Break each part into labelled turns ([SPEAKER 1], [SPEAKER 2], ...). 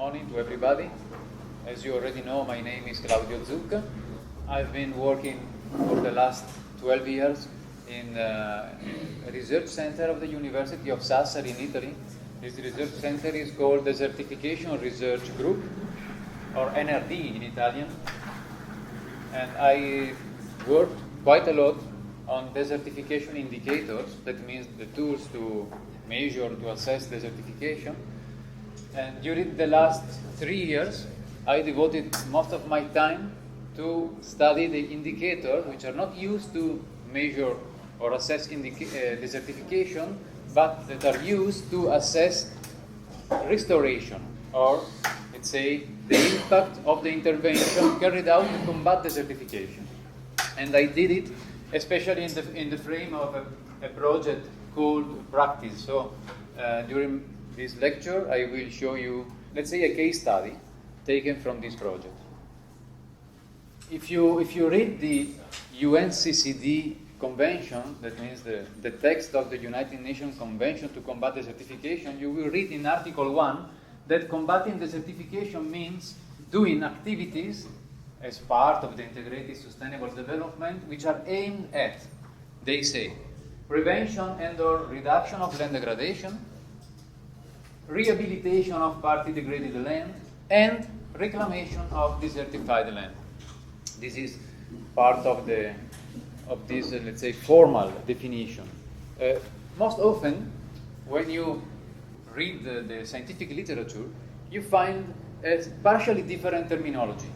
[SPEAKER 1] morning to everybody. As you already know, my name is Claudio Zucca. I've been working for the last 12 years in a research center of the University of Sassari in Italy. This research center is called Desertification Research Group, or NRD in Italian. And I worked quite a lot on desertification indicators, that means the tools to measure, to assess desertification. And during the last 3 years, I devoted most of my time to study the indicators which are not used to measure or assess desertification, but that are used to assess restoration, or let's say the impact of the intervention carried out to combat desertification. And I did it especially in the frame of a project called Practice. So during this lecture I will show you, let's say, a case study taken from this project. If you read the UNCCD Convention, that means the text of the United Nations Convention to combat desertification, you will read in Article 1 that combating desertification means doing activities as part of the integrated sustainable development which are aimed at, they say, prevention and/or reduction of land degradation, rehabilitation of partly degraded land, and reclamation of desertified land. This is part of this, let's say, formal definition. Most often, when you read the scientific literature, you find a partially different terminology.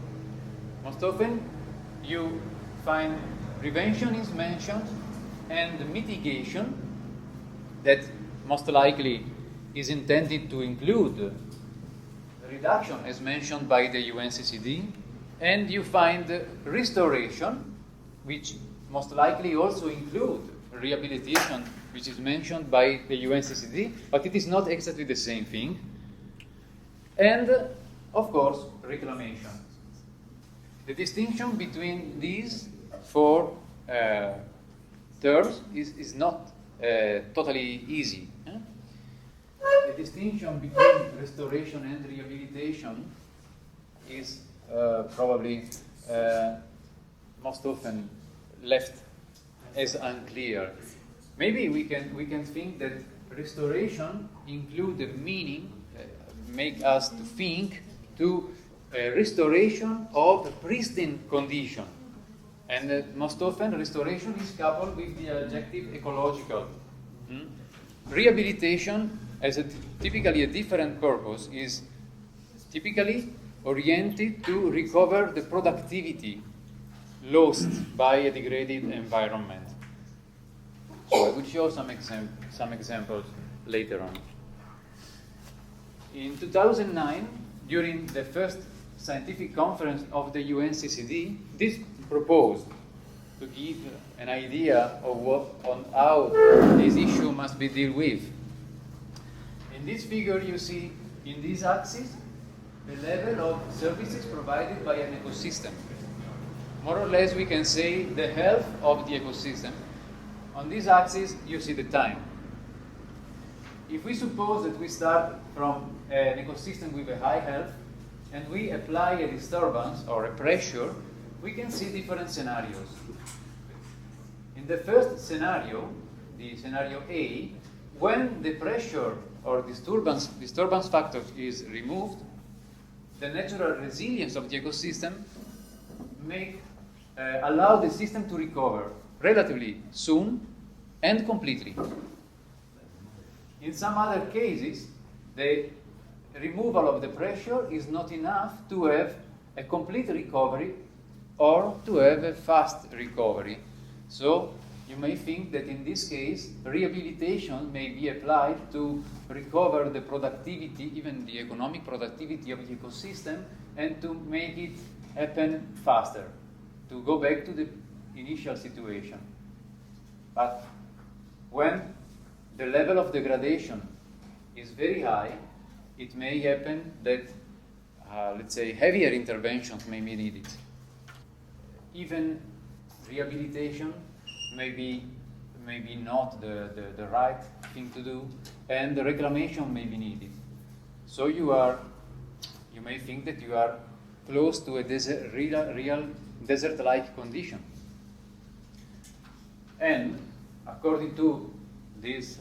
[SPEAKER 1] Most often, you find prevention is mentioned and mitigation, that most likely is intended to include reduction as mentioned by the UNCCD, and you find restoration, which most likely also include rehabilitation, which is mentioned by the UNCCD, but it is not exactly the same thing. And, of course, reclamation. The distinction between these four terms is not totally easy. The distinction between restoration and rehabilitation is probably most often left as unclear. Maybe we can think that restoration include the meaning, make us to think to restoration of pristine condition, and most often restoration is coupled with the adjective ecological. Rehabilitation, as typically a different purpose, is typically oriented to recover the productivity lost by a degraded environment. So I will show some examples later on. In 2009, during the first scientific conference of the UNCCD, this proposed to give an idea of how this issue must be dealt with. In this figure, you see in this axis the level of services provided by an ecosystem. More or less, we can say the health of the ecosystem. On this axis, you see the time. If we suppose that we start from an ecosystem with a high health, and we apply a disturbance or a pressure, we can see different scenarios. In the first scenario, the scenario A, when the pressure or disturbance factor is removed, the natural resilience of the ecosystem may allow the system to recover relatively soon and completely. In some other cases, the removal of the pressure is not enough to have a complete recovery or to have a fast recovery. So you may think that in this case, rehabilitation may be applied to recover the productivity, even the economic productivity of the ecosystem, and to make it happen faster, to go back to the initial situation. But when the level of degradation is very high, it may happen that, let's say, heavier interventions may be needed. Even rehabilitation may be not the right thing to do, and the reclamation may be needed. So you are may think that you are close to a real desert-like condition. And according to this,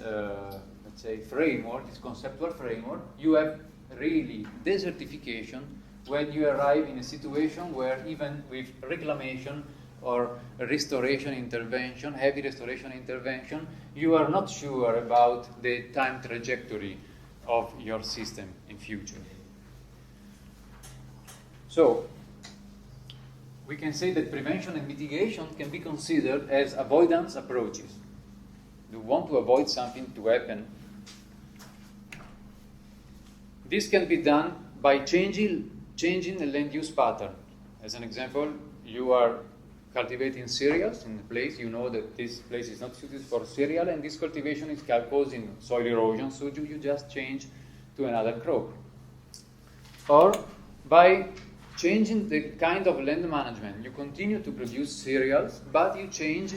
[SPEAKER 1] let's say, framework, this conceptual framework, you have really desertification when you arrive in a situation where even with reclamation or restoration intervention, heavy restoration intervention, you are not sure about the time trajectory of your system in future. So, we can say that prevention and mitigation can be considered as avoidance approaches. You want to avoid something to happen. This can be done by changing the land use pattern. As an example, you are cultivating cereals in a place, you know that this place is not suited for cereal, and this cultivation is causing soil erosion, so you just change to another crop. Or by changing the kind of land management. You continue to produce cereals, but you change,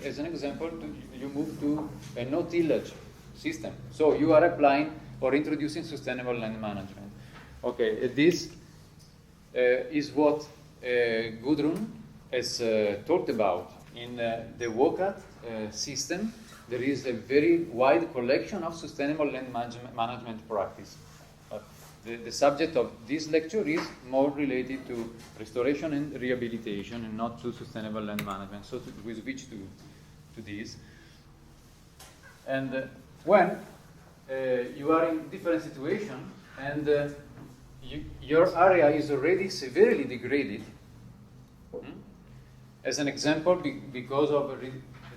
[SPEAKER 1] as an example, you move to a no-tillage system. So you are applying or introducing sustainable land management. Okay, this is what Gudrun has talked about. In the WOCAT system, there is a very wide collection of sustainable land management practice. The subject of this lecture is more related to restoration and rehabilitation and not to sustainable land management. So we switch to this. And when you are in different situations and your area is already severely degraded, as an example, because of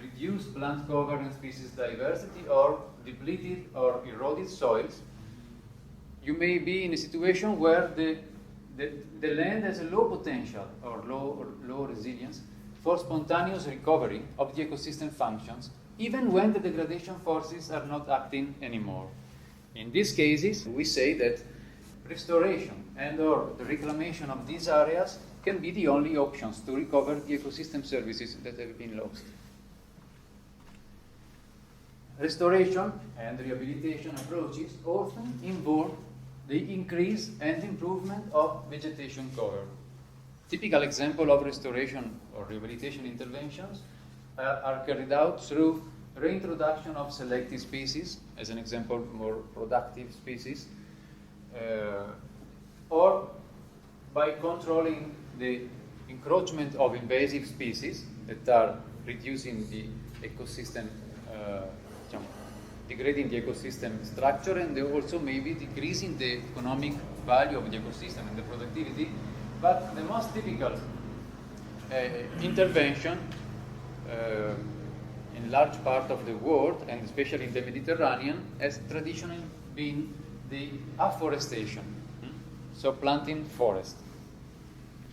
[SPEAKER 1] reduced plant cover and species diversity or depleted or eroded soils, you may be in a situation where the land has a low potential or low resilience for spontaneous recovery of the ecosystem functions, even when the degradation forces are not acting anymore. In these cases, we say that restoration and/or the reclamation of these areas can be the only options to recover the ecosystem services that have been lost. Restoration and rehabilitation approaches often involve the increase and improvement of vegetation cover. Typical example of restoration or rehabilitation interventions are carried out through reintroduction of selected species, as an example, more productive species, or by controlling the encroachment of invasive species that are reducing the ecosystem, degrading the ecosystem structure, and they also maybe decreasing the economic value of the ecosystem and the productivity. But the most typical intervention in large part of the world, and especially in the Mediterranean, has traditionally been the afforestation, so planting forest.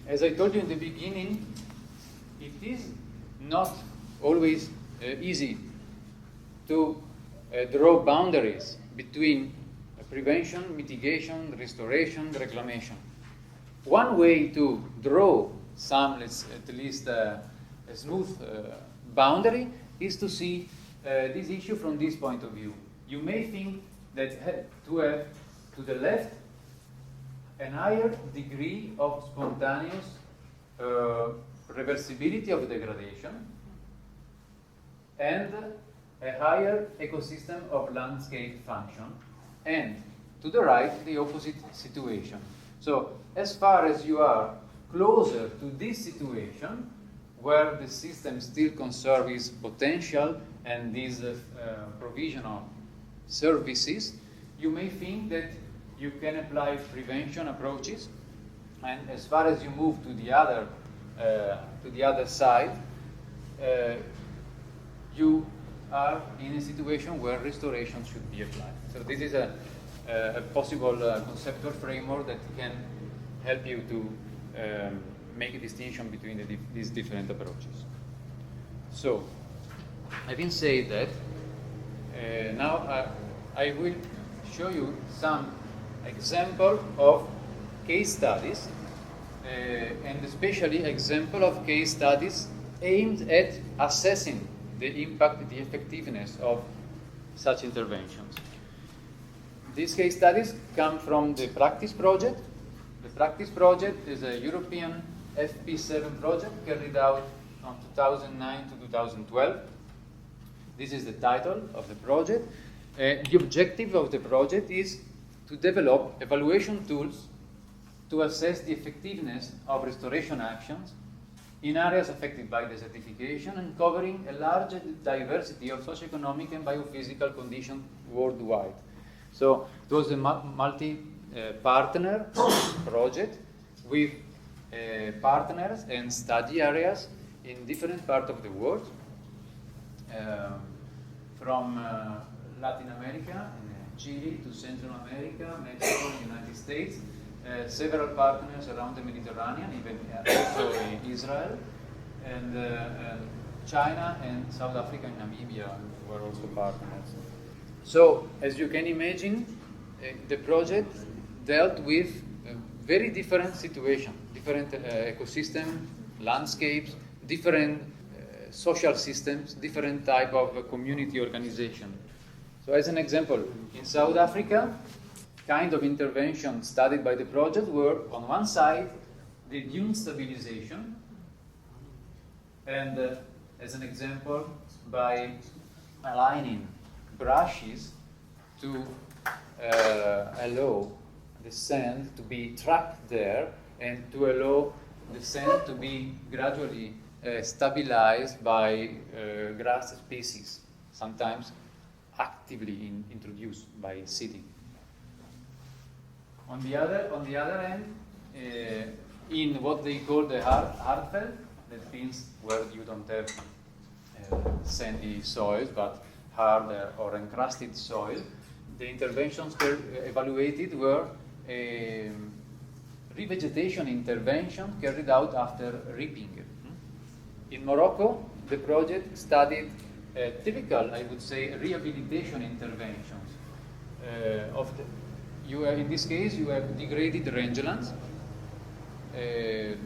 [SPEAKER 1] As I told you in the beginning, it is not always easy to draw boundaries between prevention, mitigation, restoration, reclamation. One way to draw some, at least a smooth boundary, is to see this issue from this point of view. You may think that to have to the left a higher degree of spontaneous reversibility of degradation and a higher ecosystem of landscape function, and to the right the opposite situation. So as far as you are closer to this situation, where the system still conserves its potential and these provisional services, you may think that you can apply prevention approaches, and as far as you move to the other side, you are in a situation where restoration should be applied. So this is a possible conceptual framework that can help you to make a distinction between these different approaches. So, having said that, now I will show you some example of case studies, and especially example of case studies aimed at assessing the impact, the effectiveness of such interventions. These case studies come from the practice project The practice project is a European FP7 project carried out from 2009 to 2012. This is the title of the project. The objective of the project is to develop evaluation tools to assess the effectiveness of restoration actions in areas affected by desertification and covering a large diversity of socioeconomic and biophysical conditions worldwide. So it was a multi-partner project with partners and study areas in different parts of the world, from Latin America, Chile to Central America, Mexico, United States, several partners around the Mediterranean, even also in Israel, and China and South Africa and Namibia were also partners. So, as you can imagine, the project dealt with very different situations, different ecosystem, landscapes, different social systems, different type of community organization. So as an example, in South Africa, kind of intervention studied by the project were, on one side, the dune stabilization, and as an example, by aligning brushes to allow the sand to be trapped there and to allow the sand to be gradually stabilized by grass species, sometimes actively introduced by seeding. On the other end, in what they call the hardveld, that means where you don't have sandy soils but hard or encrusted soil, the interventions evaluated were revegetation intervention carried out after reaping. In Morocco, the project studied typical, I would say, rehabilitation interventions. In this case, you have degraded rangelands. There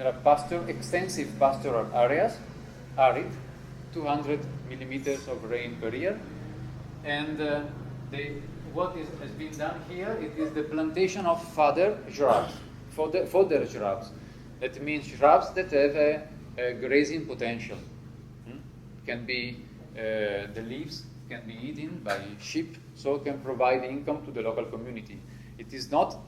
[SPEAKER 1] are extensive pastoral areas, arid, 200 millimeters of rain per year, and what has been done here, it is the plantation of fodder shrubs. That means shrubs that have a grazing potential. Can be the leaves can be eaten by sheep, so it can provide income to the local community. It is not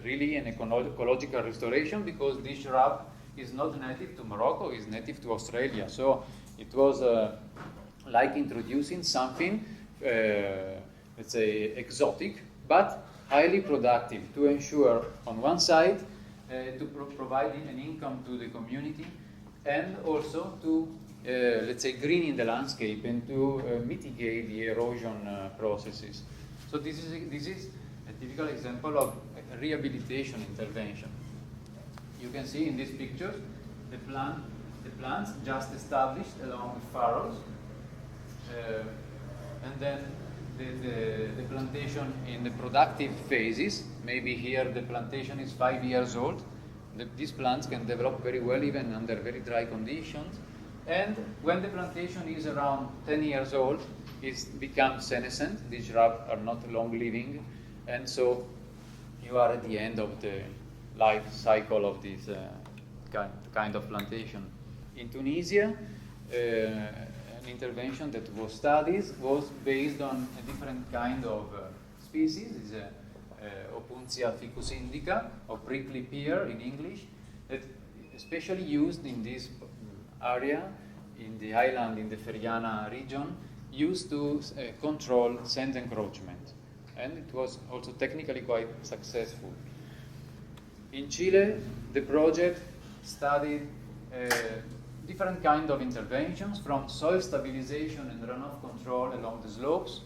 [SPEAKER 1] really an ecological restoration because this shrub is not native to Morocco, it's native to Australia. So it was like introducing something, let's say, exotic, but highly productive to ensure, on one side, to provide an income to the community, and also to let's say, greening the landscape and to mitigate the erosion processes. So this is a typical example of a rehabilitation intervention. You can see in this picture the plants just established along the furrows, and then the plantation in the productive phases. Maybe here the plantation is 5 years old. These plants can develop very well even under very dry conditions. And when the plantation is around 10 years old, it becomes senescent. These shrubs are not long-living, and so you are at the end of the life cycle of this kind of plantation. In Tunisia, an intervention that was studied was based on a different kind of species. It's Opuntia ficus indica, or prickly pear in English, that especially used in this area, in the highland, in the Feriana region, used to control sand encroachment. And it was also technically quite successful. In Chile, the project studied different kind of interventions, from soil stabilization and runoff control along the slopes,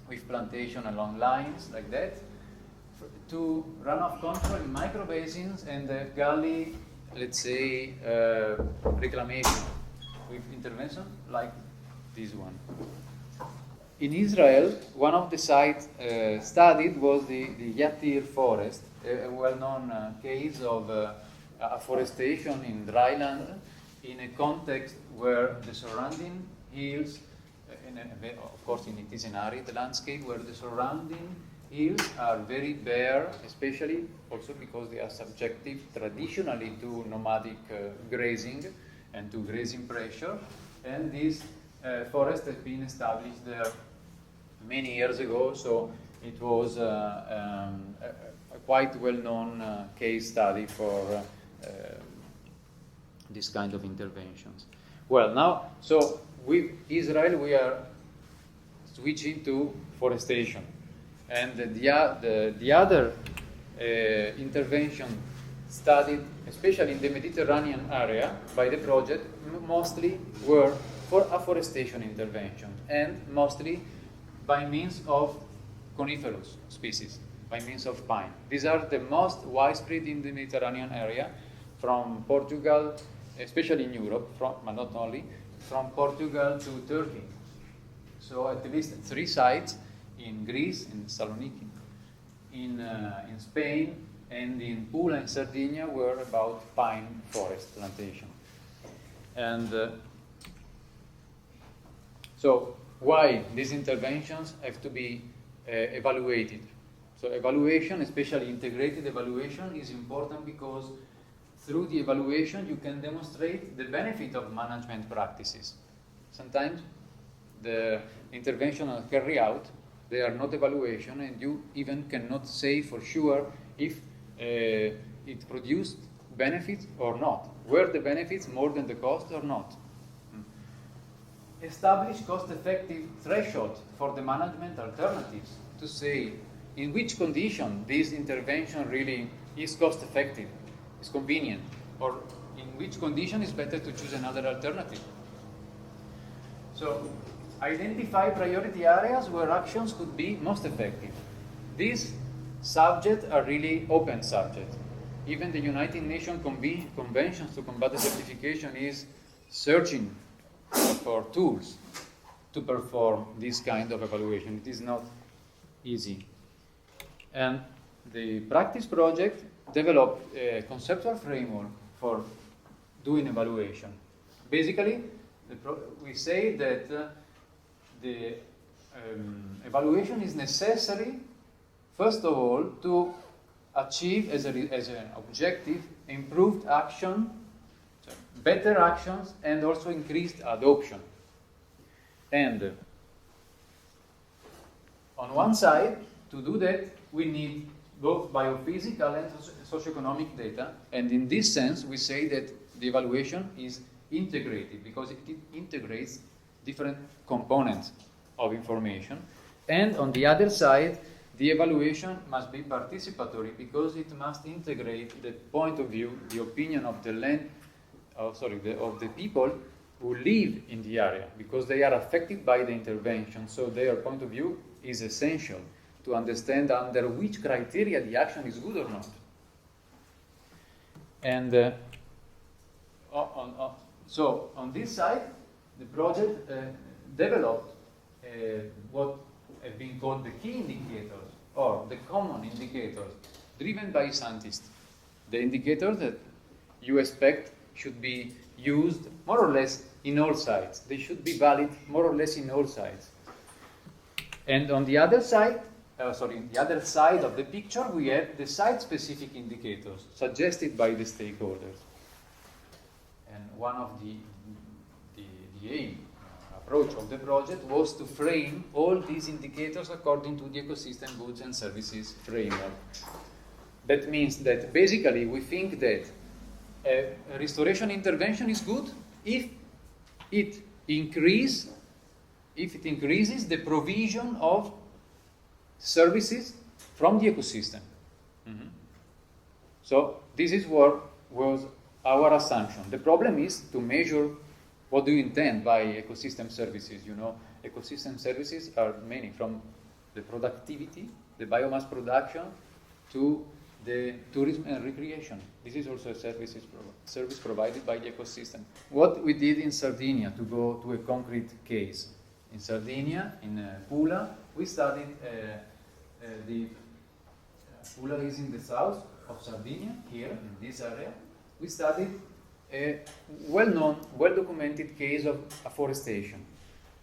[SPEAKER 1] with plantation along lines like that, to runoff control in microbasins and gully, let's say, reclamation, with intervention like this one. In Israel, one of the sites studied was the Yatir forest, a well-known case of afforestation in dry land, in a context where the surrounding hills, of course it is an arid landscape, where the surrounding hills are very bare, especially also because they are subjective traditionally to nomadic grazing and to grazing pressure. And this forest has been established there many years ago, so it was a quite well-known case study for this kind of interventions. Well, now, so with Israel, we are switching to forestation. And the other intervention studied, especially in the Mediterranean area, by the project, mostly were for afforestation intervention, and mostly by means of coniferous species, by means of pine. These are the most widespread in the Mediterranean area, from Portugal, especially in Europe, but not only, from Portugal to Turkey. So at least 3 sites in Greece, in Saloniki, in Spain, and in Pula and Sardinia were about pine forest plantation. And so why these interventions have to be evaluated? So evaluation, especially integrated evaluation, is important because through the evaluation you can demonstrate the benefit of management practices. Sometimes the intervention are carried out, they are not evaluation, and you even cannot say for sure if it produced benefits or not. Were the benefits more than the cost or not? Establish cost-effective threshold for the management alternatives to say in which condition this intervention really is cost-effective, is convenient, or in which condition is better to choose another alternative. So, identify priority areas where actions could be most effective. These subjects are really open subjects. Even the United Nations Conventions to Combat Desertification is searching for tools to perform this kind of evaluation. It is not easy. And the practice project developed a conceptual framework for doing evaluation. Basically, we say that the evaluation is necessary, first of all, to achieve as an objective improved action, better actions, and also increased adoption. And on one side, to do that, we need both biophysical and socioeconomic data, and in this sense, we say that the evaluation is integrated because it integrates different components of information. And on the other side, the evaluation must be participatory because it must integrate the point of view, the opinion of the land, of the people who live in the area, because they are affected by the intervention. So their point of view is essential to understand under which criteria the action is good or not. And so on this side, the project developed what have been called the key indicators, or the common indicators, driven by scientists. The indicators that you expect should be used more or less in all sites. They should be valid more or less in all sites. And on the other side, the other side of the picture, we have the site-specific indicators suggested by the stakeholders. And one of the aim, approach of the project was to frame all these indicators according to the ecosystem goods and services framework. That means that basically we think that a restoration intervention is good if it increases the provision of services from the ecosystem. Mm-hmm. So this is what was our assumption. The problem is to measure what do you intend by ecosystem services. You know, ecosystem services are many, from the productivity, the biomass production, to the tourism and recreation. This is also a service provided by the ecosystem. What we did in Sardinia, to go to a concrete case. In Sardinia, in Pula, we studied Pula is in the south of Sardinia, here in this area. We studied a well-known, well-documented case of afforestation.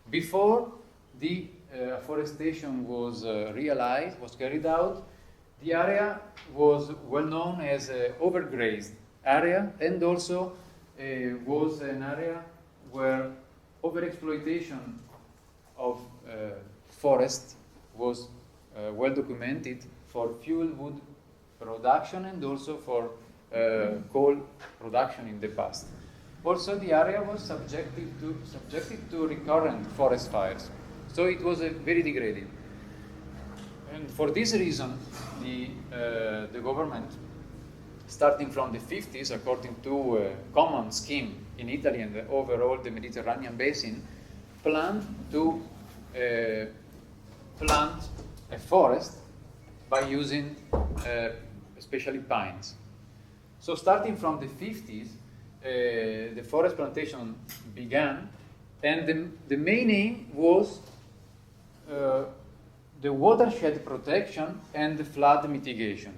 [SPEAKER 1] Before the afforestation was realized, was carried out, the area was well known as an overgrazed area, and also was an area where overexploitation of forest was well documented for fuel wood production and also for coal production in the past. Also, the area was subjected to recurrent forest fires, so it was very degraded. And for this reason, the government, starting from the 50s, according to a common scheme in Italy and overall the Mediterranean basin, planned to plant a forest by using especially pines. So starting from the 50s, the forest plantation began, and the main aim was the watershed protection and the flood mitigation.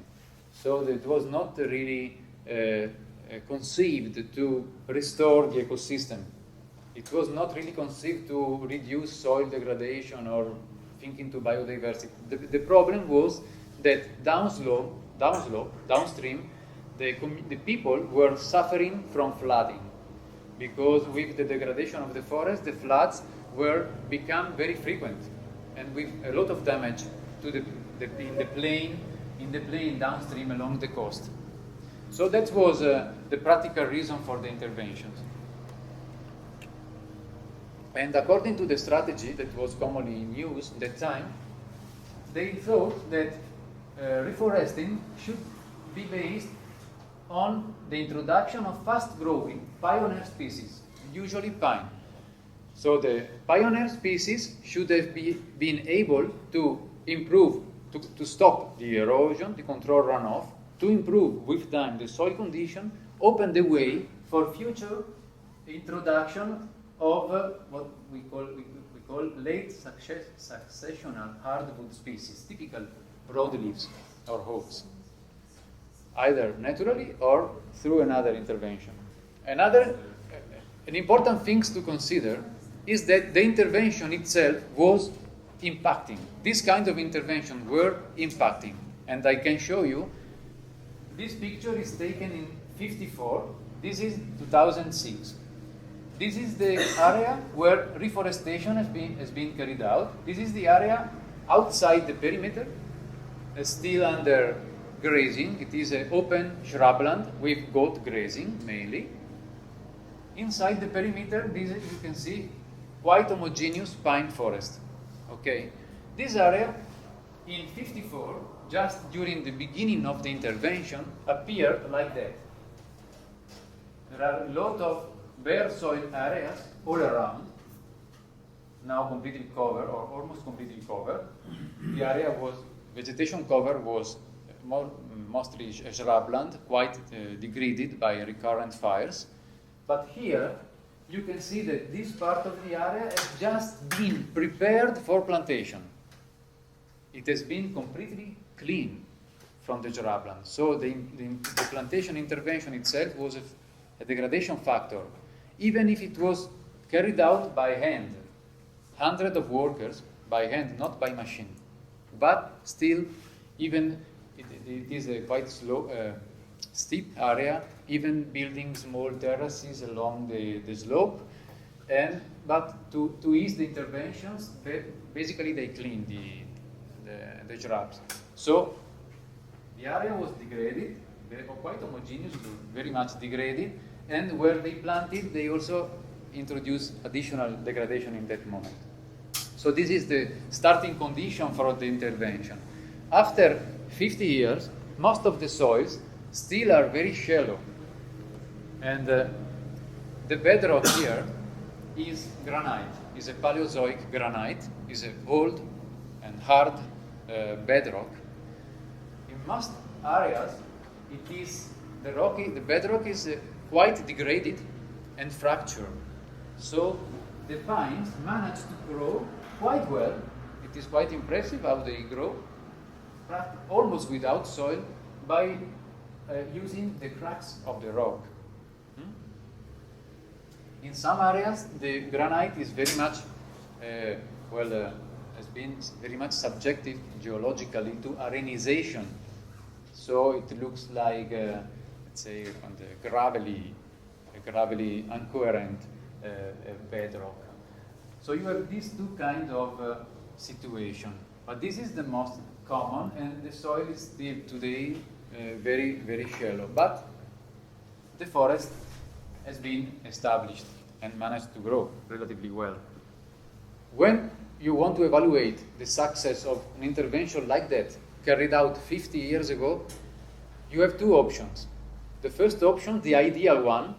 [SPEAKER 1] So it was not really conceived to restore the ecosystem. It was not really conceived to reduce soil degradation or thinking to biodiversity. The problem was that downstream, the people were suffering from flooding, because with the degradation of the forest, the floods were become very frequent, and with a lot of damage to in the plain downstream along the coast. So that was the practical reason for the interventions. And according to the strategy that was commonly in use at that time, they thought that reforesting should be based on the introduction of fast-growing pioneer species, usually pine. So the pioneer species should have been able to improve, to stop the erosion, to control runoff, to improve with time the soil condition, open the way for future introduction of what we call late successional hardwood species, typical broadleaves or oaks, either naturally or through another intervention. An important thing to consider is that the intervention itself was impacting. This kind of intervention were impacting, and I can show you. This picture is taken in '54. This is 2006. This is the area where reforestation has been carried out. This is the area outside the perimeter, still under grazing. It is an open shrubland with goat grazing mainly. Inside the perimeter, you can see quite homogeneous pine forest. Okay, this area in '54, just during the beginning of the intervention, appeared like that. There are a lot of bare soil areas all around, now completely covered or almost completely covered. The area was, vegetation cover was mostly shrubland, quite degraded by recurrent fires. But here you can see that this part of the area has just been prepared for plantation. It has been completely clean from the shrubland. So the plantation intervention itself was a degradation factor, even if it was carried out by hand, hundreds of workers by hand, not by machine. But still, even it is a quite slow, steep area, even building small terraces along the slope. But to ease the interventions, basically they clean the shrubs. So the area was degraded, quite homogeneous, very much degraded, and where they planted, they also introduced additional degradation in that moment. So this is the starting condition for the intervention. After 50 years, most of the soils still are very shallow. And the bedrock here is granite, is a Paleozoic granite, is an old and hard bedrock. In most areas, the bedrock is quite degraded and fractured. So the pines manage to grow quite well. It is quite impressive how they grow, almost without soil, by using the cracks of the rock. In some areas, the granite is very much, has been very much subjected geologically to arenization. So it looks like, let's say, on the gravelly incoherent bedrock. So you have these two kinds of situation. But this is the most common, and the soil is still today very, very shallow. But the forest has been established and managed to grow relatively well. When you want to evaluate the success of an intervention like that, carried out 50 years ago, you have two options. The first option, the ideal one,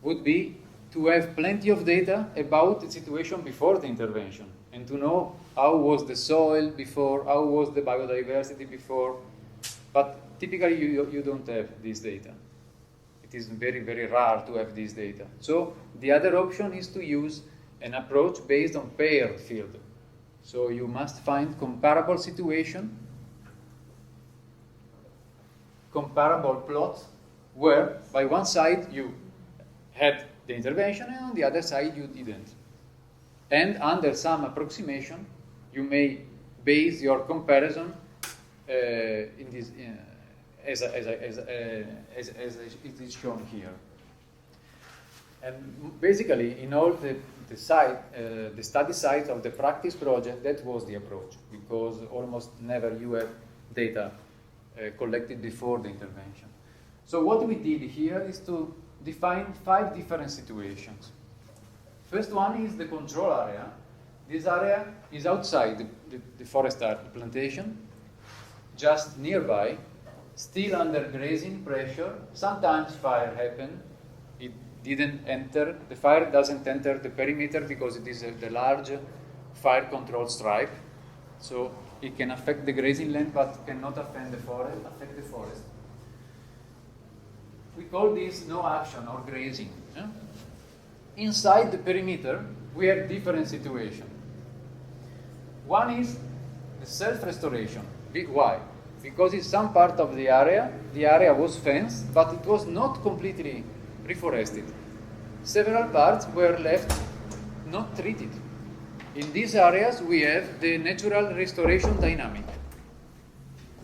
[SPEAKER 1] would be to have plenty of data about the situation before the intervention and to know how was the soil before, how was the biodiversity before. But typically you don't have this data. It is very, very rare to have this data. So the other option is to use an approach based on paired field. So you must find comparable situation, comparable plots, where by one side you had the intervention and on the other side you didn't. And under some approximation, you may base your comparison in this, as it is shown here. And basically, in all the study sites of the practice project, that was the approach, because almost never you have data collected before the intervention. So what we did here is to define 5 different situations. First one is the control area. This area is outside the forest plantation, just nearby, still under grazing pressure. Sometimes fire happen. It didn't enter. The fire doesn't enter the perimeter because it is the large fire control stripe. So it can affect the grazing land, but cannot affect the forest. We call this no action or grazing. Yeah? Inside the perimeter, we have different situations. One is the self-restoration. Why? Because in some part of the area was fenced, but it was not completely reforested. Several parts were left not treated. In these areas, we have the natural restoration dynamic.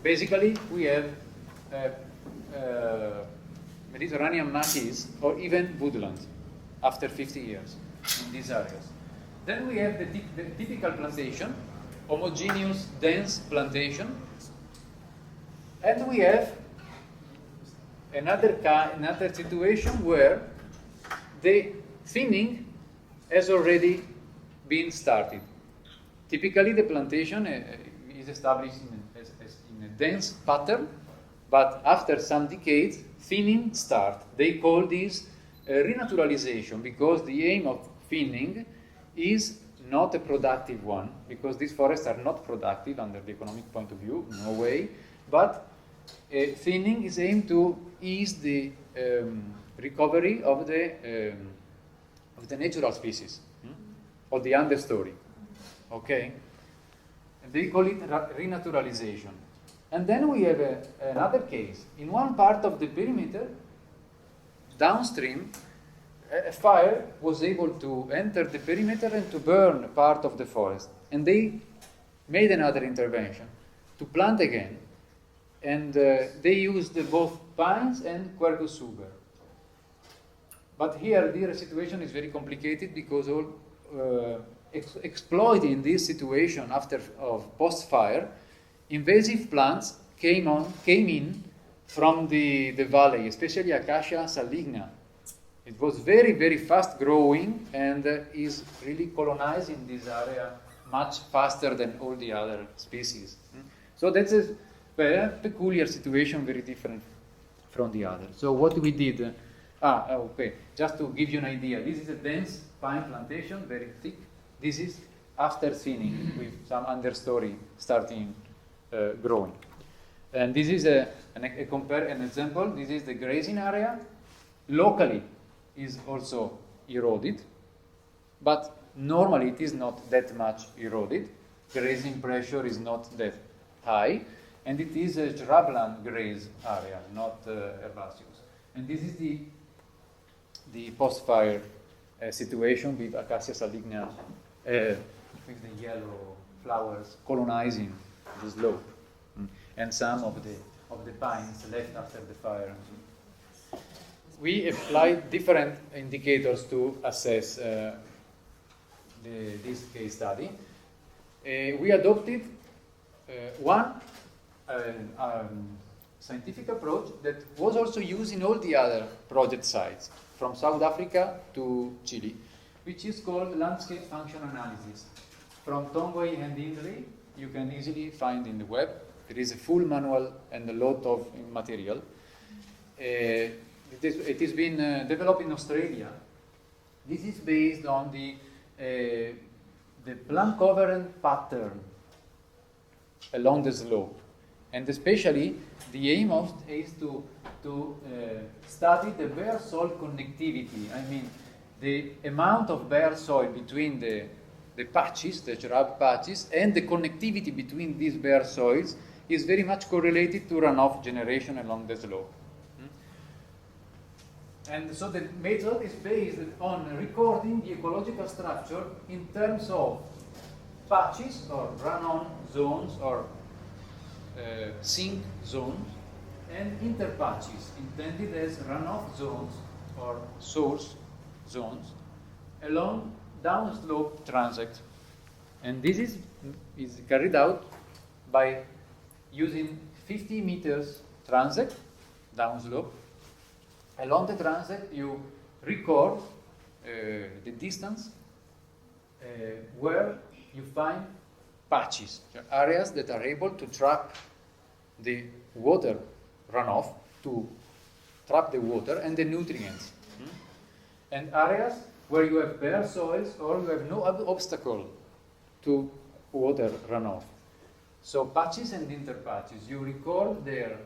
[SPEAKER 1] Basically, we have Mediterranean maquis or even woodland after 50 years in these areas. Then we have the typical plantation, homogeneous, dense plantation. And we have another situation where the thinning has already been started. Typically, the plantation is established in a dense pattern, but after some decades, thinning starts. They call this renaturalization, because the aim of thinning is not a productive one, because these forests are not productive under the economic point of view, no way, but thinning is aimed to ease the recovery of the natural species, of the understory. Okay? And they call it renaturalization. And then we have another case. In one part of the perimeter, downstream, a fire was able to enter the perimeter and to burn part of the forest. And they made another intervention to plant again. And they used both pines and quercus suber. But here, the situation is very complicated because exploiting this situation of post-fire, invasive plants came in from the valley, especially Acacia saligna. It was very, very fast growing and is really colonizing this area much faster than all the other species. So that's a very peculiar situation, very different from the other. So what we did, just to give you an idea, this is a dense pine plantation, very thick. This is after thinning with some understory starting growing. And this is an example. This is the grazing area. Locally is also eroded, but normally it is not that much eroded. Grazing pressure is not that high, and it is a shrubland graze area, not herbaceous. And this is the post-fire situation with Acacia saligna with the yellow flowers colonizing the slope, and some of the pines left after the fire. We applied different indicators to assess this case study. We adopted one scientific approach that was also used in all the other project sites, from South Africa to Chile, which is called landscape function analysis. From Tongwei and Hindley, you can easily find in the web. There is a full manual and a lot of material. It has been developed in Australia. This is based on the plant coverage pattern along the slope, and especially the aim is to study the bare soil connectivity. I mean, the amount of bare soil between the patches, the shrub patches, and the connectivity between these bare soils is very much correlated to runoff generation along the slope. And so the method is based on recording the ecological structure in terms of patches or run-on zones or sink zones, and interpatches intended as runoff zones or source zones along downslope transect. And this is carried out by using 50 meters transect downslope. Along the transect, you record the distance where you find patches, areas that are able to trap the water runoff, to trap the water and the nutrients. And areas where you have bare soils or you have no obstacle to water runoff. So patches and interpatches, you record their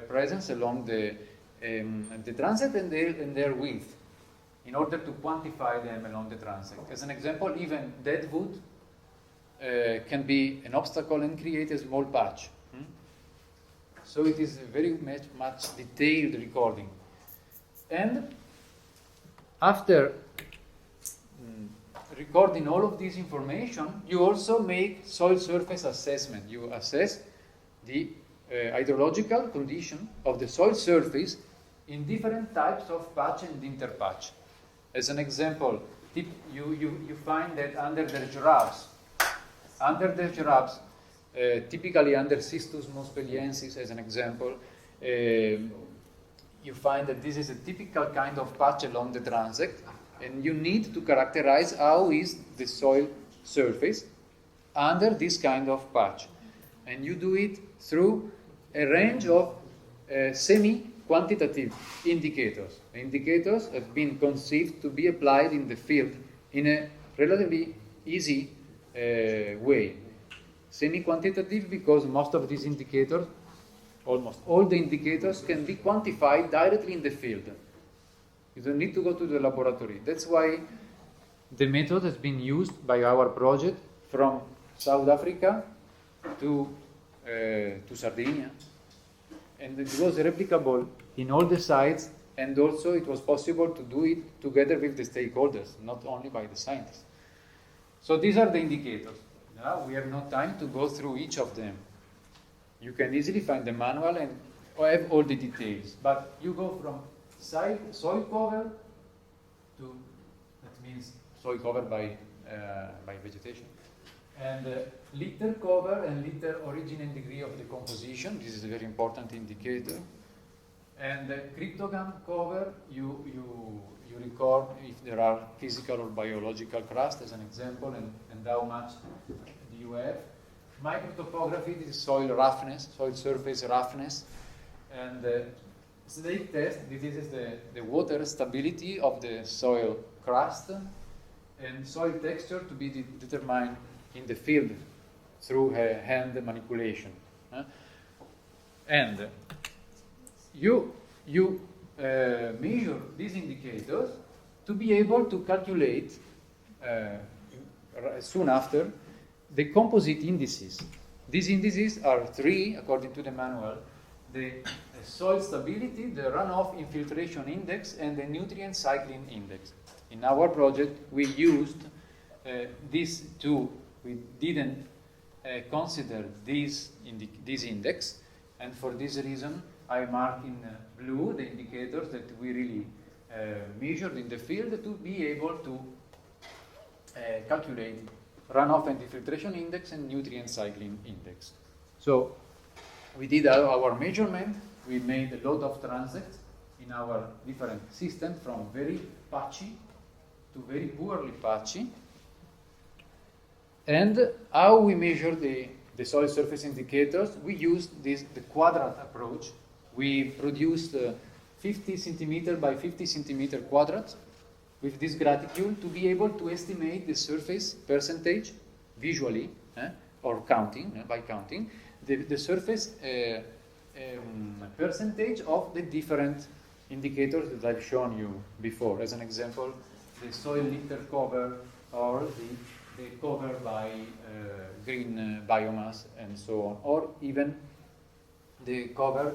[SPEAKER 1] presence along the transect and their width in order to quantify them along the transect. As an example, even dead wood can be an obstacle and create a small patch. So it is a very much detailed recording. And after recording all of this information, you also make soil surface assessment. You assess the hydrological condition of the soil surface in different types of patch and interpatch. As an example, you find that under the shrubs, typically under Cistus mospeliensis, as an example, you find that this is a typical kind of patch along the transect, and you need to characterize how is the soil surface under this kind of patch. And you do it through a range of semi-quantitative indicators. Indicators have been conceived to be applied in the field in a relatively easy way. Semi-quantitative because most of these indicators, almost all the indicators, can be quantified directly in the field. You don't need to go to the laboratory. That's why the method has been used by our project from South Africa to Sardinia. And it was replicable in all the sites, and also it was possible to do it together with the stakeholders, not only by the scientists. So these are the indicators. Now we have no time to go through each of them. You can easily find the manual and have all the details, but you go from soil cover to, that means soil cover by vegetation, and litter cover and litter origin and degree of decomposition. This is a very important indicator. And cryptogram cover, you record if there are physical or biological crust, as an example, and how much do you have. Microtopography, this is soil roughness, soil surface roughness. And snake test, this is the water stability of the soil crust, and soil texture to be determined in the field through hand manipulation. And you measure these indicators to be able to calculate soon after the composite indices. These indices are three, according to the manual: the soil stability, the runoff infiltration index, and the nutrient cycling index. In our project, we used these two, we didn't consider this index, and for this reason I mark in blue the indicators that we really measured in the field to be able to calculate runoff and infiltration index and nutrient cycling index. So we did our measurement, we made a lot of transects in our different systems from very patchy to very poorly patchy. And how we measure the soil surface indicators, we used the quadrant approach. We produced 50 centimeter by 50 centimeter quadrats with this graticule to be able to estimate the surface percentage visually, or counting, by counting, the surface percentage of the different indicators that I've shown you before. As an example, the soil litter cover or the cover by green biomass and so on, or even the cover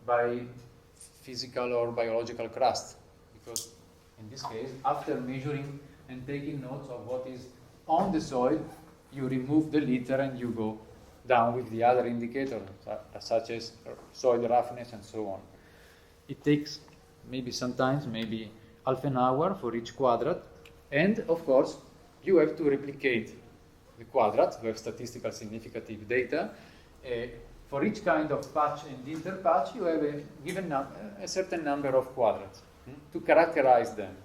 [SPEAKER 1] by physical or biological crust, because in this case, after measuring and taking notes of what is on the soil, you remove the litter and you go down with the other indicators, such as soil roughness and so on. It takes sometimes half an hour for each quadrat, and of course you have to replicate the quadrats to have statistical significant data. For each kind of patch and interpatch, you have a certain number of quadrats to characterize them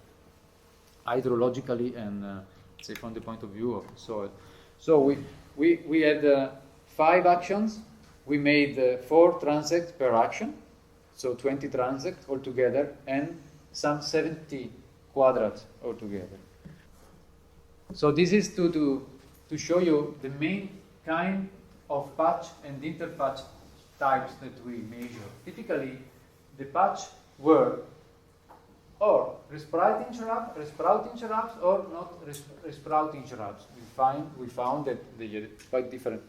[SPEAKER 1] hydrologically and say from the point of view of soil. So we had 5 actions. We made 4 transects per action, so 20 transects altogether, and some 70 quadrats altogether. So this is to show you the main kind of patch and interpatch types that we measure. Typically, the patch were or resprouting shrubs or not resprouting shrubs. We found that they had quite different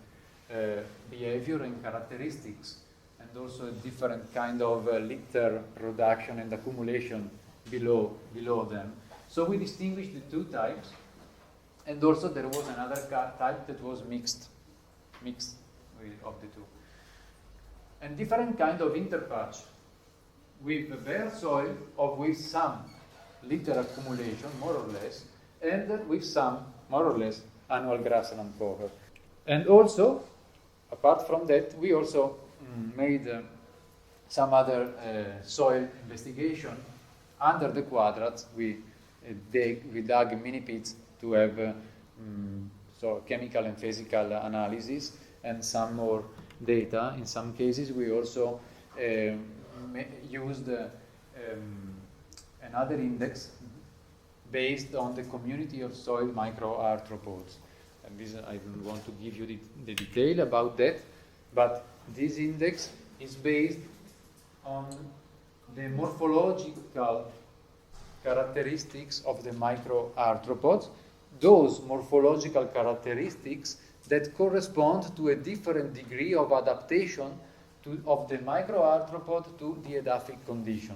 [SPEAKER 1] behavior and characteristics, and also a different kind of litter production and accumulation below them. So we distinguished the 2 types, and also there was another type that was mixed of the 2. And different kind of interpatch with bare soil or with some litter accumulation, more or less, and with some, more or less, annual grassland cover. And also, apart from that, we also made some other soil investigation. Under the quadrats, we dug mini pits to have so chemical and physical analysis and some more data. In some cases, we also used another index based on the community of soil microarthropods. And this, I don't want to give you the detail about that, but this index is based on the morphological characteristics of the microarthropods, those morphological characteristics that correspond to a different degree of adaptation of the microarthropod to the edaphic condition.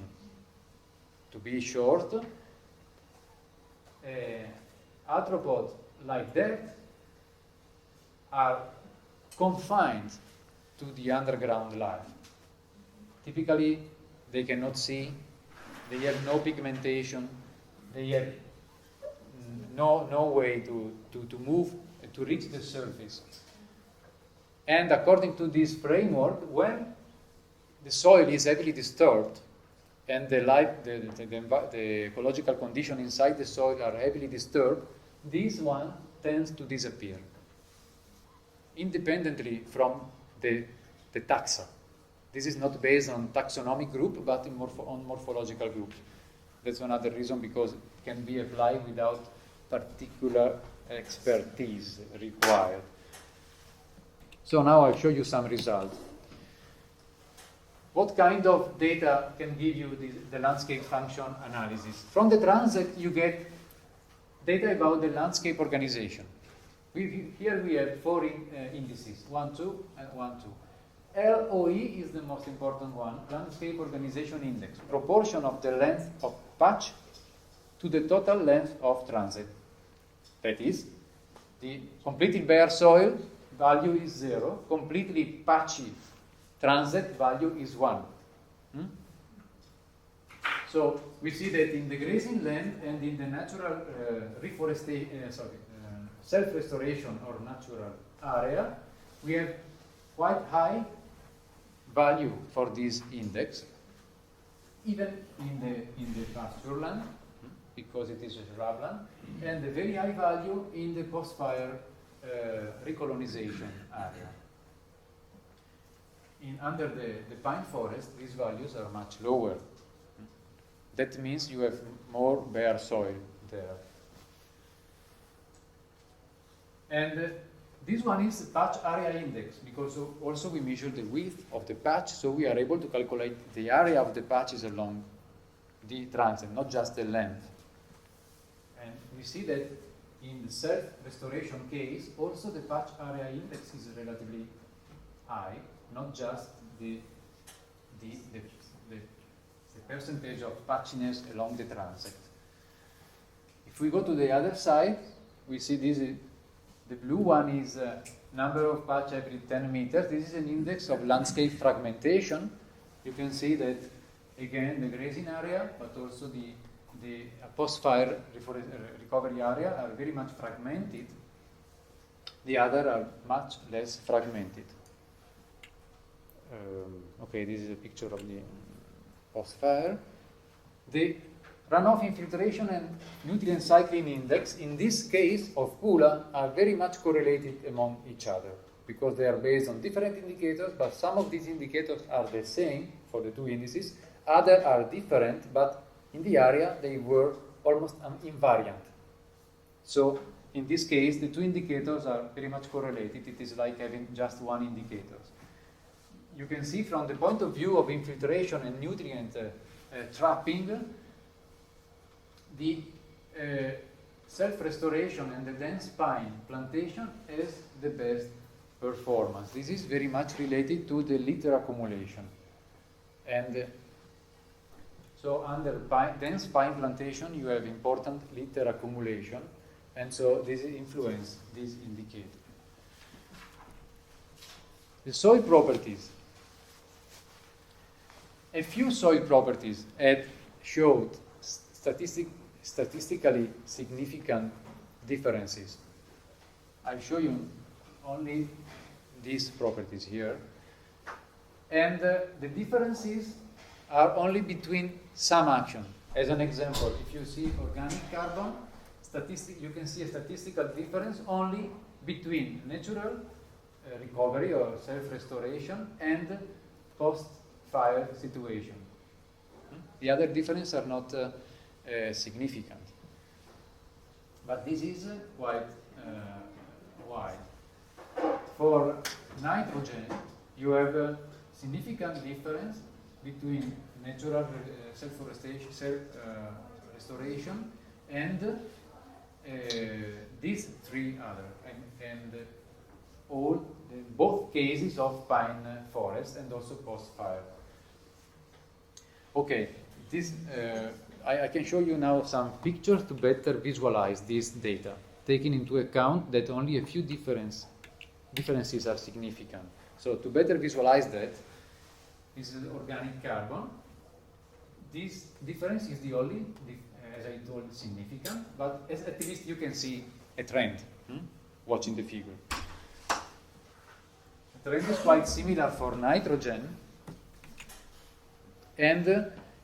[SPEAKER 1] To be short, arthropods like that are confined to the underground life. Typically, they cannot see, they have no pigmentation, they have no way to move, to reach the surface. And according to this framework, when the soil is heavily disturbed and the ecological condition inside the soil are heavily disturbed, this one tends to disappear, independently from the taxa. This is not based on taxonomic group, but on morphological groups. That's another reason, because it can be applied without particular expertise required. So now I'll show you some results. What kind of data can give you the landscape function analysis? From the transect, you get data about the landscape organization. Here we have 4 indices, 1, 2, and 1, 2. LOE is the most important one, Landscape Organization Index, proportion of the length of patch to the total length of transect. That is, the completely bare soil value is 0, completely patchy transect value is 1. So we see that in the grazing land and in the natural self-restoration or natural area, we have quite high value for this index, even in the pasture land, because it is a shrubland, and a very high value in the post-fire recolonization area. Under the pine forest, these values are much lower. That means you have more bare soil there. And this one is the patch area index, because also we measure the width of the patch, so we are able to calculate the area of the patches along the transect, not just the length. And we see that in the self-restoration case, also the patch area index is relatively high, not just the percentage of patchiness along the transect. If we go to the other side, we see this is, the blue one is number of patch every 10 meters. This is an index of landscape fragmentation. You can see that, again, the grazing area, but also the post-fire recovery area are very much fragmented. The other are much less fragmented. Okay, this is a picture of the post-fire. The runoff infiltration and nutrient cycling index, in this case of Pula, are very much correlated among each other because they are based on different indicators, but some of these indicators are the same for the two indices, others are different, but in the area they were almost invariant. So in this case, the two indicators are very much correlated. It is like having just one indicator. You can see from the point of view of infiltration and nutrient trapping, the self-restoration and the dense pine plantation has the best performance. This is very much related to the litter accumulation. And so under dense pine plantation, you have important litter accumulation, and so this influences this indicator. The soil properties. A few soil properties had showed statistically significant differences. I'll show you only these properties here. And the differences are only between some action. As an example, if you see organic carbon, you can see a statistical difference only between natural recovery or self-restoration and post-fire situation. The other differences are not significant. But this is quite wide. For nitrogen, you have a significant difference between natural self-restoration and these three other, and both cases of pine forest and also post-fire. Okay, this I can show you now some pictures to better visualize this data, taking into account that only a few differences are significant. So to better visualize that, this is organic carbon. This difference is the only, as I told, significant, but at least you can see a trend, watching the figure. The trend is quite similar for nitrogen, and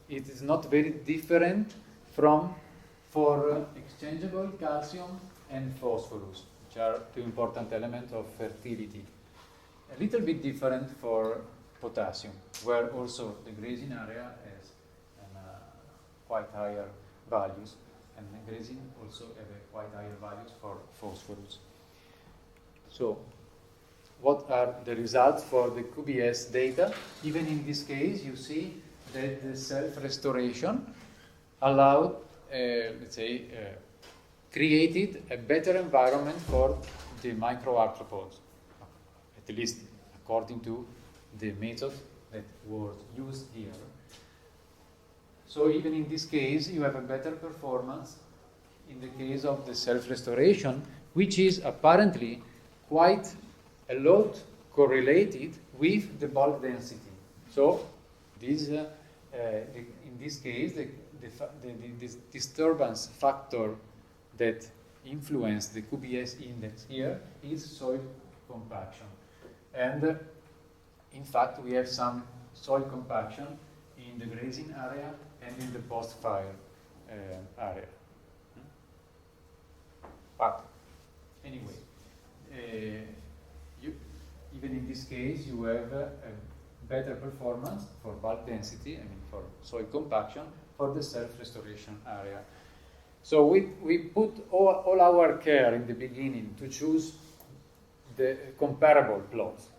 [SPEAKER 1] it is not very different for exchangeable calcium and phosphorus, which are two important elements of fertility. A little bit different for potassium, where also the grazing area has quite higher values, and the grazing also have quite higher values for phosphorus. So, what are the results for the QBS data? Even in this case, you see that the self-restoration allowed, created a better environment for the microarthropods, at least according to the method that was used here. So even in this case, you have a better performance in the case of the self-restoration, which is apparently quite a lot correlated with the bulk density. So this, in this case, the disturbance factor that influenced the QBS index here is soil compaction. And in fact, we have some soil compaction in the grazing area and in the post-fire area. But anyway, even in this case, you have a better performance for bulk density, I mean for soil compaction, for the self-restoration area. So we put all our care in the beginning to choose the comparable plots.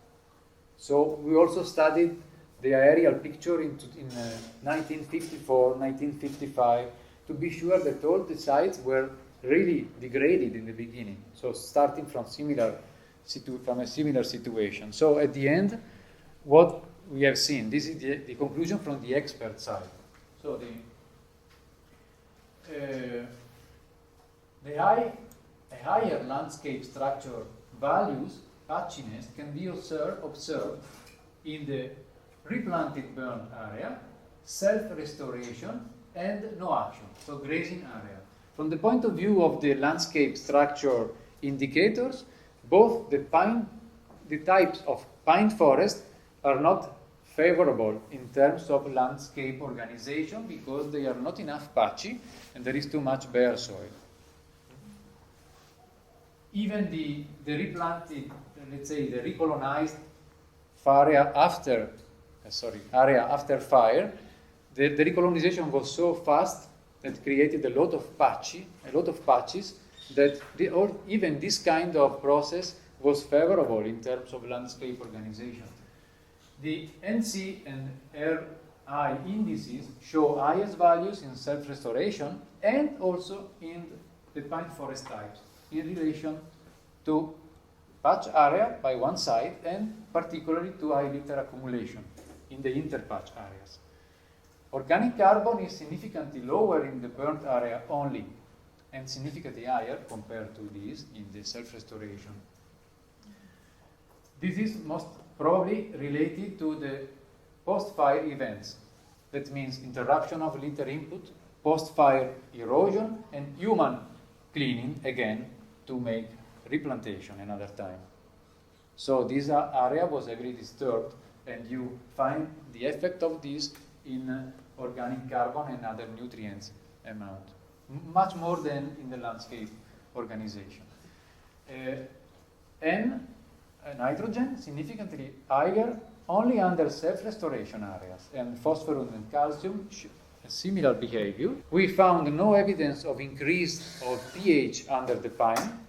[SPEAKER 1] So we also studied the aerial picture in 1954, 1955, to be sure that all the sites were really degraded in the beginning. So starting from a similar situation. So at the end, what we have seen, this is the conclusion from the expert side. So a higher landscape structure values, patchiness, can be observed in the replanted burn area, self-restoration, and no action, so grazing area. From the point of view of the landscape structure indicators, both the types of pine forest are not favorable in terms of landscape organization because they are not enough patchy and there is too much bare soil. Even the replanted, let's say the recolonized area after fire, the recolonization was so fast that created a lot of patches that even this kind of process was favorable in terms of landscape organization. The NC and RI indices show highest values in self-restoration and also in the pine forest types in relation to patch area by one side and particularly to high litter accumulation in the interpatch areas. Organic carbon is significantly lower in the burnt area only and significantly higher compared to this in the self-restoration. This is most probably related to the post-fire events. That means interruption of litter input, post-fire erosion, and human cleaning again to make replantation another time. So this area was heavily disturbed, and you find the effect of this in organic carbon and other nutrients amount, much more than in the landscape organization. And nitrogen significantly higher only under self-restoration areas, and phosphorus and calcium a similar behavior. We found no evidence of increase of pH under the pine,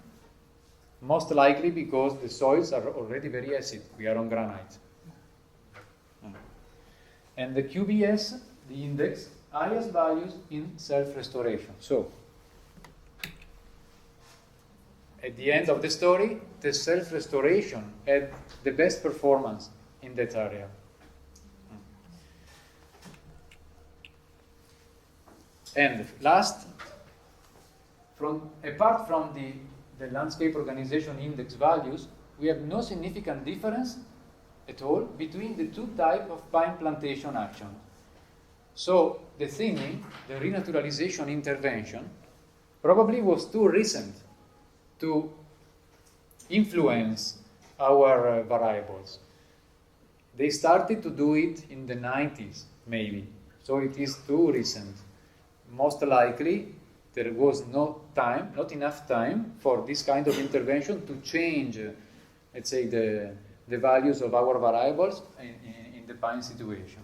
[SPEAKER 1] most likely because the soils are already very acid. We are on granite. And the QBS, the index, highest values in self-restoration. So, at the end of the story, the self-restoration had the best performance in that area. And last, apart from the landscape organization index values, we have no significant difference at all between the two types of pine plantation action. So the thinning, the renaturalization intervention, probably was too recent to influence our variables. They started to do it in the 90s, maybe. So it is too recent. Most likely, there was not enough time for this kind of intervention to change, let's say, the values of our variables in the pine situation.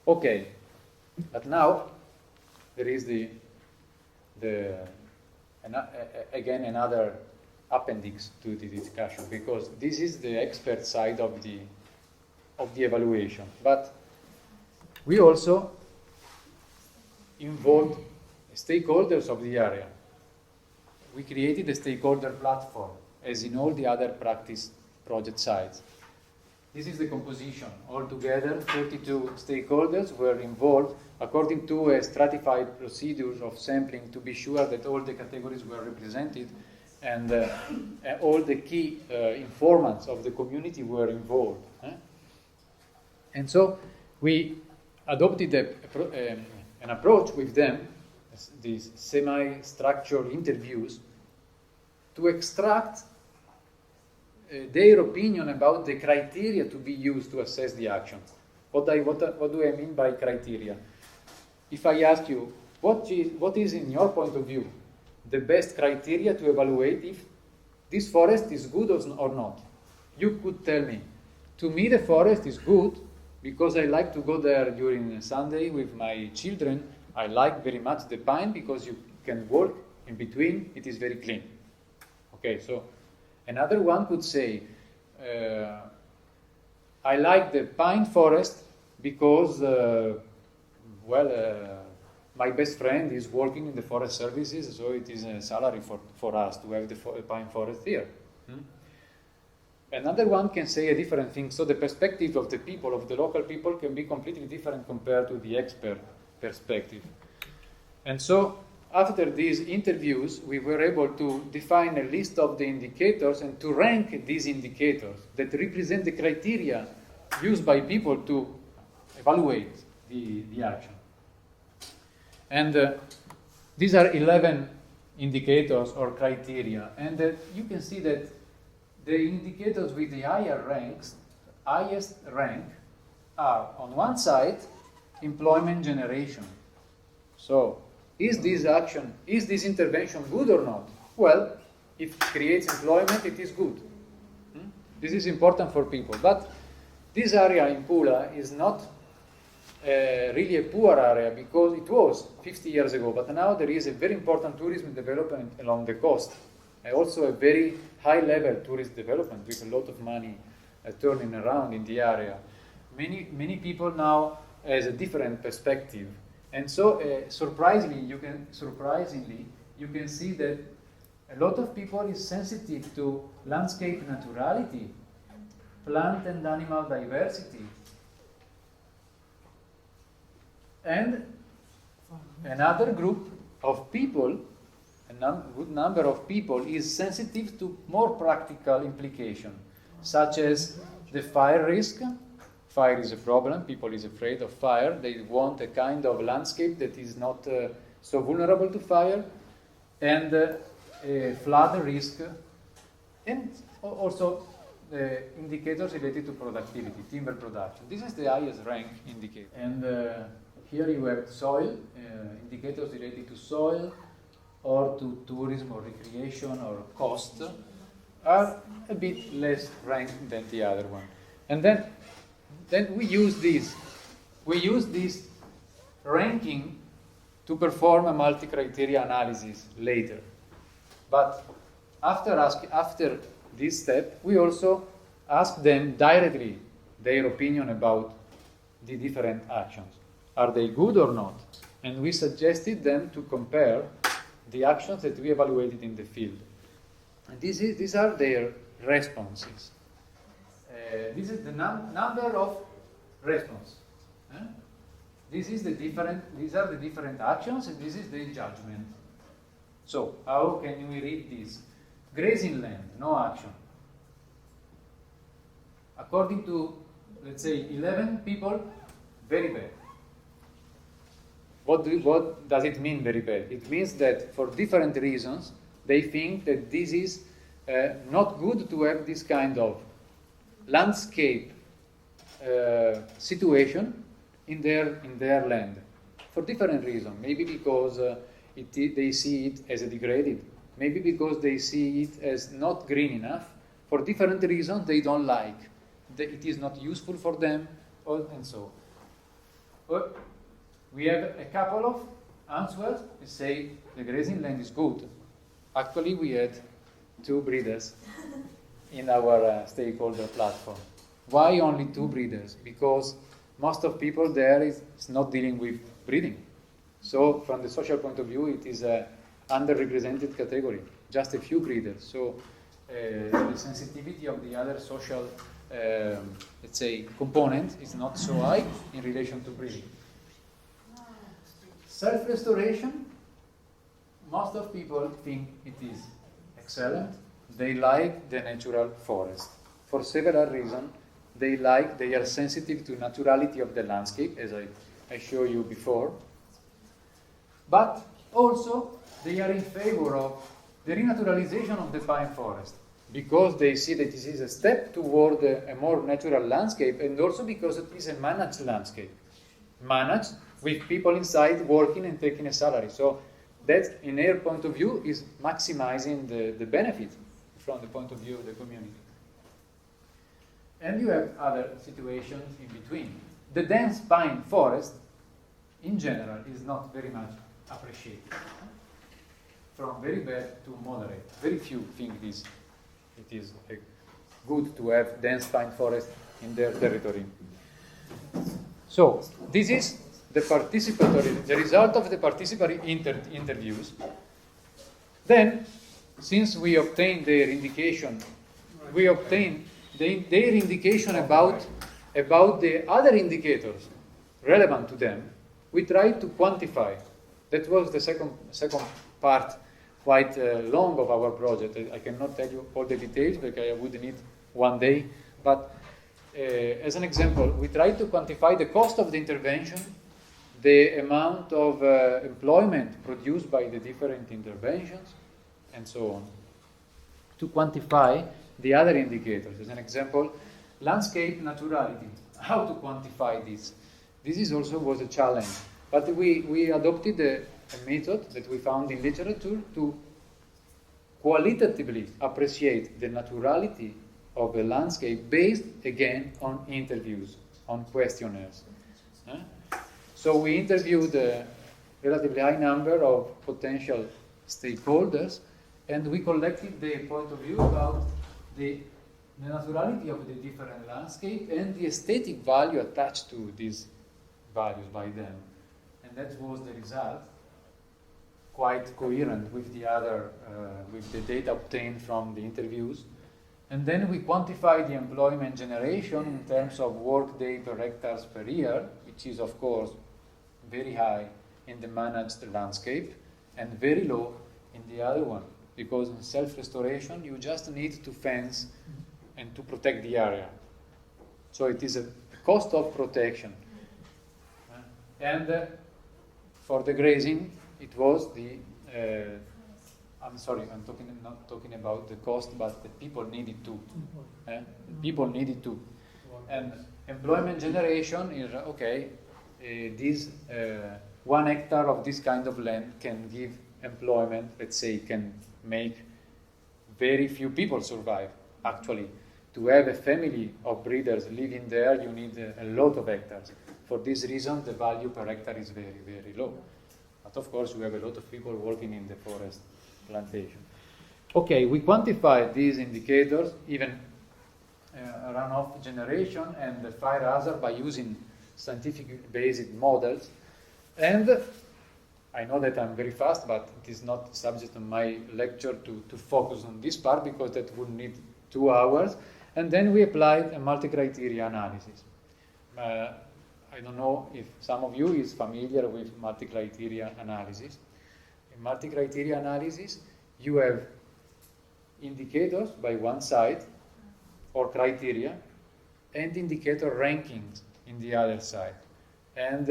[SPEAKER 1] Okay, but now there is again another appendix to the discussion, because this is the expert side of the evaluation. But we also involved stakeholders of the area. We created a stakeholder platform, as in all the other practice project sites. This is the composition. Altogether, 32 stakeholders were involved according to a stratified procedure of sampling to be sure that all the categories were represented and all the key informants of the community were involved. And so we adopted an approach with them, these semi-structured interviews, to extract their opinion about the criteria to be used to assess the action. What do I mean by criteria? If I ask you, what is in your point of view the best criteria to evaluate if this forest is good or not? You could tell me, to me the forest is good because I like to go there during Sunday with my children. I like very much the pine because you can walk in between, it is very clean. Okay, so another one could say, I like the pine forest because, my best friend is working in the forest services, so it is a salary for us to have the pine forest here. Another one can say a different thing, so the perspective of the people, of the local people, can be completely different compared to the expert perspective. And so, after these interviews, we were able to define a list of the indicators and to rank these indicators that represent the criteria used by people to evaluate the action. And these are 11 indicators or criteria. And you can see that the indicators with the highest rank are, on one side, employment generation. So, is this intervention good or not? Well, if it creates employment, it is good. This is important for people. But this area in Pula is not really a poor area because it was 50 years ago, but now there is a very important tourism development along the coast. And also a very high-level tourist development with a lot of money turning around in the area. Many people now has a different perspective. And so, surprisingly, you can see that a lot of people is sensitive to landscape naturality, plant and animal diversity. And another group of people, a good number of people, is sensitive to more practical implications, such as the fire risk. Fire is a problem, people is afraid of fire, they want a kind of landscape that is not so vulnerable to fire, and flood risk, and also indicators related to productivity, timber production. This is the highest rank indicator. And here you have soil, indicators related to soil, or to tourism or recreation or cost, are a bit less ranked than the other one. And then we use this ranking to perform a multi-criteria analysis later. But after this step, we also ask them directly their opinion about the different actions. Are they good or not? And we suggested them to compare the actions that we evaluated in the field. And these are their responses. This is the number of responses. These are the different actions, and this is the judgment. So, how can we read this? Grazing land, no action. According to, let's say, 11 people, very bad. What does it mean, very bad? It means that for different reasons, they think that this is not good to have this kind of landscape situation in their land. For different reasons. Maybe because they see it as a degraded. Maybe because they see it as not green enough. For different reasons, they don't like. It is not useful for them, and so. But we have a couple of answers that say the grazing land is good. Actually, we had 2 breeders in our stakeholder platform. Why only 2 breeders? Because most of people there is not dealing with breeding. So from the social point of view, it is an underrepresented category, just a few breeders. So the sensitivity of the other social let's say, component is not so high in relation to breeding. Self-restoration, most of people think it is excellent. They like the natural forest. For several reasons, they are sensitive to naturality of the landscape, as I showed you before. But also, they are in favor of the renaturalization of the pine forest, because they see that this is a step toward a more natural landscape, and also because it is a managed landscape. Managed with people inside working and taking a salary. So that, in their point of view, is maximizing the benefit from the point of view of the community. And you have other situations in between. The dense pine forest, in general, is not very much appreciated. From very bad to moderate. Very few think it is good to have dense pine forest in their territory. So, this is the result of the participatory interviews. Then, since we obtained their indication, we obtained their indication about the other indicators relevant to them. We tried to quantify. That was the second part, quite long of our project. I cannot tell you all the details because I would need one day. But as an example, we tried to quantify the cost of the intervention, the amount of employment produced by the different interventions, and so on, to quantify the other indicators. As an example, landscape naturality. How to quantify this? This is also was a challenge. But we adopted a method that we found in literature to qualitatively appreciate the naturality of a landscape based, again, on interviews, on questionnaires. So we interviewed a relatively high number of potential stakeholders, and we collected their point of view about the naturality of the different landscape and the aesthetic value attached to these values by them. And that was the result, quite coherent with the other, with the data obtained from the interviews. And then we quantified the employment generation in terms of work day per hectares per year, which is, of course, very high in the managed landscape and very low in the other one. Because in self-restoration, you just need to fence and to protect the area. So it is a cost of protection. And for the grazing, it was the, I'm sorry, I'm not talking about the cost, but the people needed to. The people needed to. And employment generation is, okay, this 1 hectare of this kind of land can give employment, let's say, can make very few people survive. Actually, to have a family of breeders living there, you need a lot of hectares. For this reason, the value per hectare is very, very low. But of course, we have a lot of people working in the forest plantation. Okay, we quantified these indicators, even runoff generation and the fire hazard, by using scientific-based models. And I know that I'm very fast, but it is not subject of my lecture to focus on this part, because that would need 2 hours. And then we applied a multi-criteria analysis. I don't know if some of you is familiar with multi-criteria analysis. In multi-criteria analysis, you have indicators by one side, or criteria, and indicator rankings in the other side. And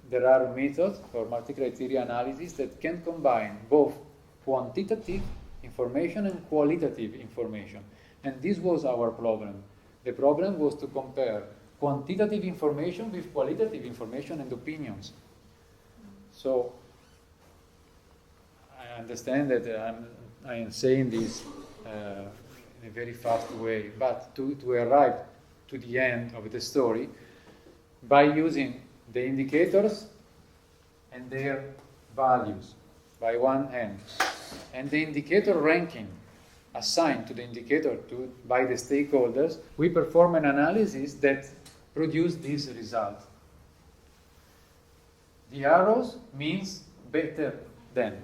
[SPEAKER 1] there are methods for multi-criteria analysis that can combine both quantitative information and qualitative information. And this was our problem. The problem was to compare quantitative information with qualitative information and opinions. So I understand that I am saying this in a very fast way, but to arrive to the end of the story, by using the indicators and their values by one hand, and the indicator ranking assigned to the indicator by the stakeholders, we perform an analysis that produced this result. The arrows means better than.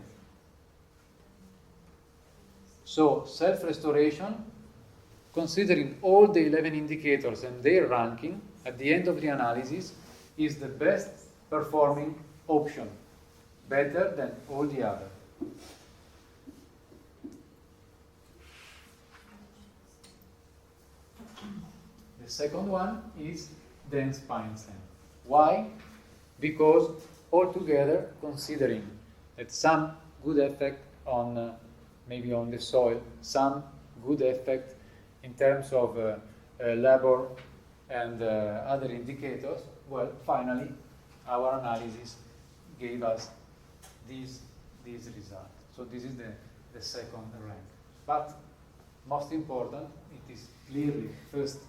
[SPEAKER 1] So self-restoration considering all the 11 indicators and their ranking at the end of the analysis, is the best performing option, better than all the others. The second one is dense pine sand. Why? Because altogether, considering that some good effect on maybe on the soil, some good effect in terms of labor and other indicators, well, finally, our analysis gave us these results. So this is the second rank. But most important, it is clearly first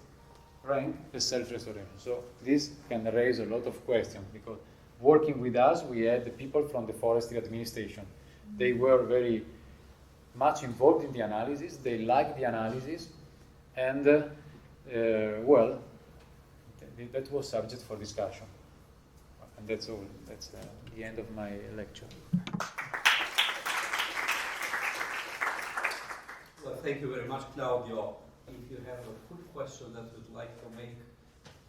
[SPEAKER 1] rank, the self-restoration. So this can raise a lot of questions, because working with us, we had the people from the forestry administration. They were very much involved in the analysis, they liked the analysis, and well, that was subject for discussion. And that's all. That's the end of my lecture.
[SPEAKER 2] Well, thank you very much, Claudio. If you have a good question that you'd like to make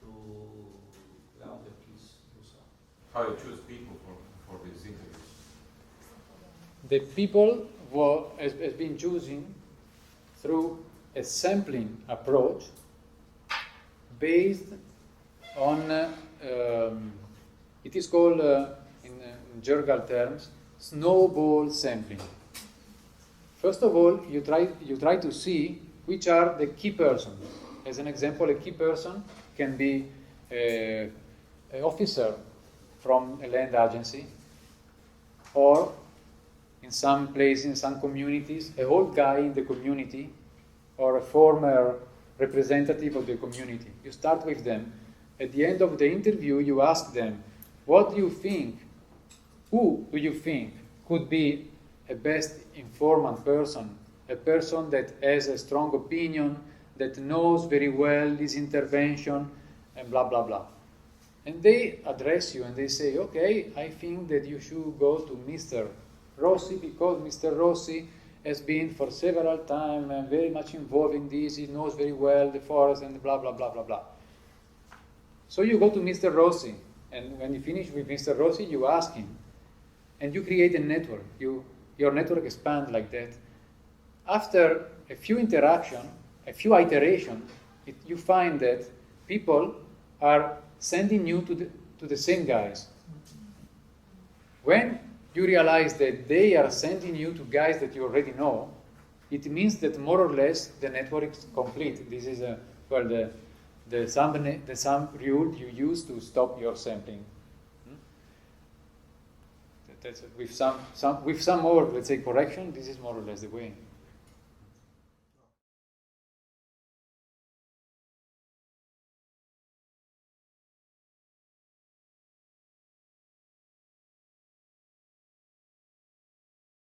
[SPEAKER 2] to Claudio, please do so.
[SPEAKER 3] How you choose people for these interviews?
[SPEAKER 1] The people has been chosen through a sampling approach based on, it is called, in jargon terms, snowball sampling. First of all, you try to see which are the key persons. As an example, a key person can be an officer from a land agency, or in some places, in some communities, a old guy in the community, or a former representative of the community. You start with them. At the end of the interview, you ask them, what do you think? Who do you think could be a best informed person, a person that has a strong opinion, that knows very well this intervention, and blah, blah, blah. And they address you and they say, okay, I think that you should go to Mr. Rossi, because Mr. Rossi has been for several times and very much involved in this, he knows very well the forest and blah, blah, blah, blah, blah. So you go to Mr. Rossi, and when you finish with Mr. Rossi, you ask him, and you create a network. Your network expands like that. After a few interactions, a few iterations, you find that people are sending you to the same guys. When you realize that they are sending you to guys that you already know, it means that more or less the network is complete. This is the sum rule you use to stop your sampling. That's with some more, let's say, correction. This is more or less the way.